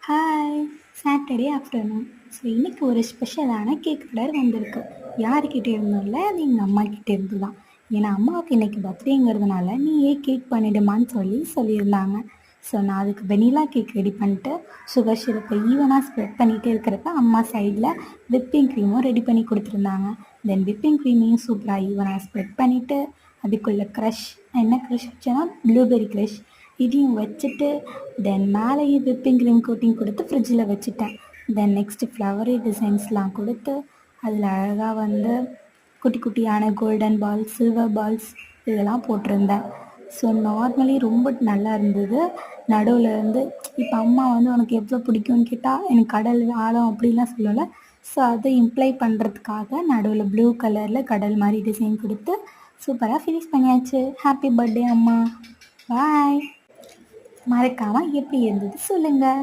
Hi! Saturday afternoon. So இன்னைக்கு ஒரு ஸ்பெஷலான கேக் ஆர்டர் வந்திருக்கு. யார்கிட்ட இருந்தும் இல்ல, அது எங்கள் அம்மாகிட்ட இருந்து தான். ஏன்னா அம்மாவுக்கு இன்னைக்கு பர்த்டேங்கிறதுனால நீயே கேக் பண்ணிடுமான்னு சொல்லியிருந்தாங்க. ஸோ நான் அதுக்கு வெனிலா கேக் ரெடி பண்ணிட்டு சுகர் சிரப்பை ஈவனாக ஸ்ப்ரெட் பண்ணிகிட்டே இருக்கிறப்ப அம்மா சைடில் விப்பிங் க்ரீமும் ரெடி பண்ணி கொடுத்துருந்தாங்க. தென் விப்பிங் க்ரீமையும் சூப்பராக ஈவனாக ஸ்ப்ரெட் பண்ணிவிட்டு அதுக்குள்ளே க்ரஷ் என்ன க்ரஷ் வச்சேன்னா ப்ளூபெர்ரி க்ரஷ் இதையும் வச்சுட்டு தென் மேலேயும் விப்பிங் க்ரீம் கோட்டிங் கொடுத்து ஃப்ரிட்ஜில் வச்சுட்டேன். தென் நெக்ஸ்ட்டு ஃப்ளவரி டிசைன்ஸ்லாம் கொடுத்து அதில் அழகாக வந்து குட்டி குட்டியான கோல்டன் பால்ஸ், சில்வர் பால்ஸ் இதெல்லாம் போட்டிருந்தேன். ஸோ நார்மலி ரொம்ப நல்லா இருந்தது. நடுவில் வந்து இப்போ அம்மா வந்து உனக்கு எவ்வளோ பிடிக்கும்னு கேட்டால் எனக்கு கடல் ஆழம் அப்படிலாம் சொல்லலை. ஸோ அதை இம்ப்ளை பண்ணுறதுக்காக நடுவில் ப்ளூ கலரில் கடல் மாதிரி டிசைன் கொடுத்து சூப்பராக ஃபினிஷ் பண்ணியாச்சு. ஹாப்பி பர்த்டே அம்மா! பாய்! மறக்காமல் எப்படி இருந்தது சொல்லுங்கள்.